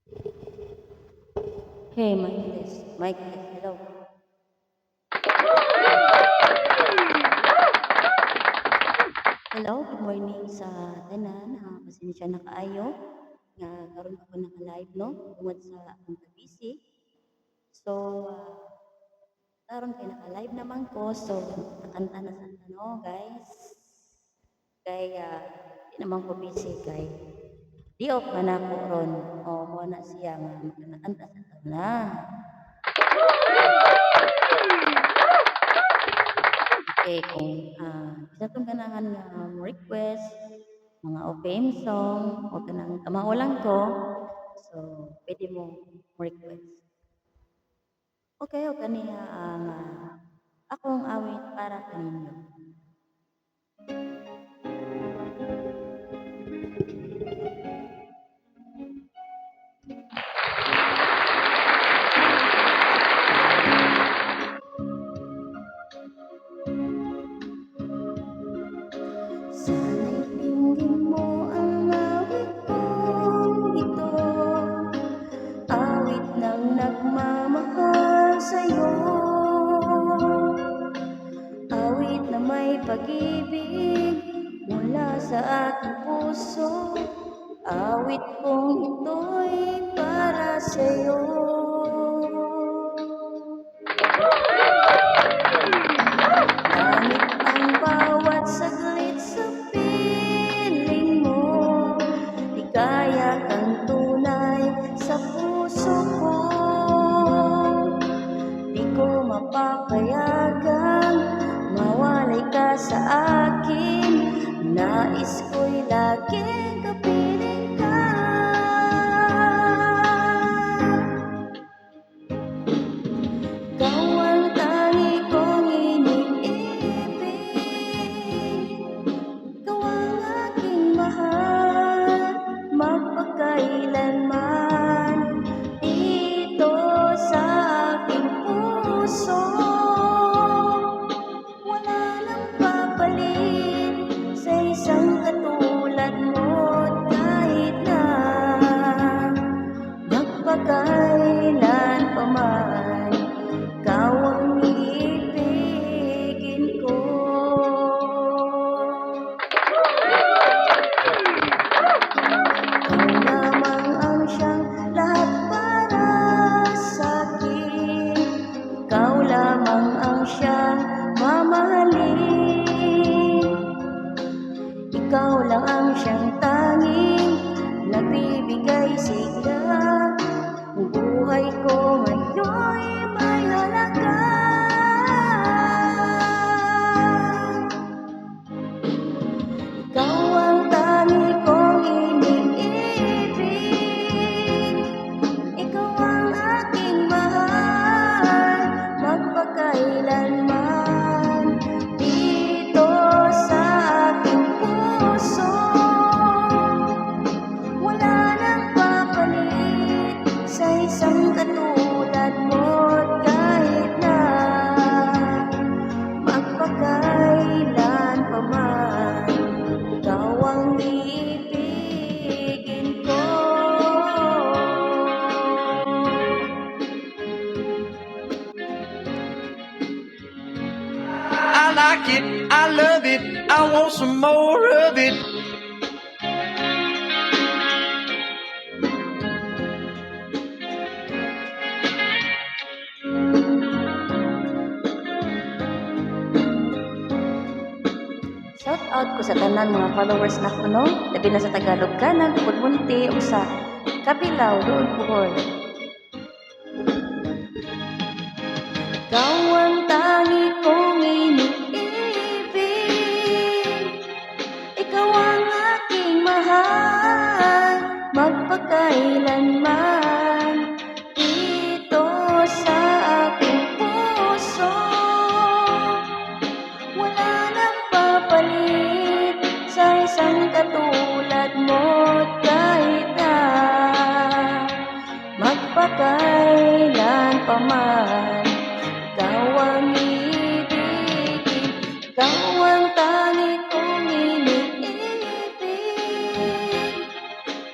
Hey, Mike test. Mike test. Hello. Hello, good morning sa tanan. Pasensya na kaayo nga karon ako naka-live no tungod sa akong busy. So, karon kay naka-live naman ko. So, nakanta na sa no, guys. Kay di naman ko busy kay di off man ako ron. O mo na siya nga nakanta sa na. Okay, kung isa tong ganahan nga request, mga OPM song, o kanang kamaulang ko, so pwede mo request. Okay, o kaniya ang akong awit para kaninyo. Sana'y dinggin mo ang awit kong ito, awit ng nagmamahal sa'yo, awit na may pag-ibig mula sa aking puso, awit kong ito'y para sa'yo. Langit ang bawat saglit sa piling mo, ligaya kang tunay sa puso ko. Di ko mapapayagang mawalay ka sa akin, nais ko'y laging kapiling ka. Ikaw ang tangi kong iniibig, ikaw ang aking mahal, magpakailanman dito sa aking puso. Wala nang papalit sa isang katulad mo't kahit na magpakailan pa man, ikaw ang iibigin ko. Ikaw lamang ang siyang lahat para sa'kin, ikaw lamang ang siyang mamahalin, ikaw lang ang siyang tanging nagbibigay sigla. Ang buhay ko ngayon'y may halaga. Ikaw ang tangi kong iniibig, ikaw ang aking mahal, magpakailanman dito sa aking puso. Wala nang papalit sa isang katulad mo't kahit na magpakailan pa man, ikaw ang iibigin ko. I like it, I love it, I want some more of it. Shout out ko sa tanan mga followers na kuno, labi na sa Tagalog kanan, Pudmunti, o sa Kabilaw, doon Bohol. Ikaw ang tangi kong iniibig, ikaw ang aking mahal, magpakailanman dito sa aking puso. Wala nang papalit sa isang katulad mo't kahit na magpakailan pa man, ikaw ang iibigin, ikaw ang tangi kong iniibig,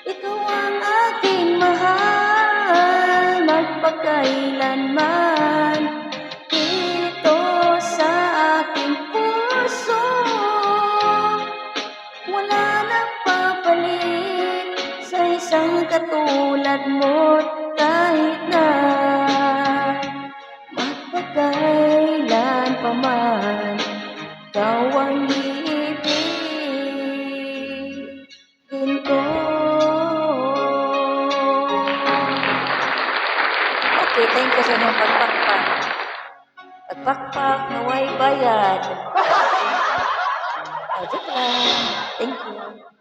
ikaw ang aking mahal. ka sa inyong pagpakpak. Pagpakpak, naway bayad. Joke lang. Thank you.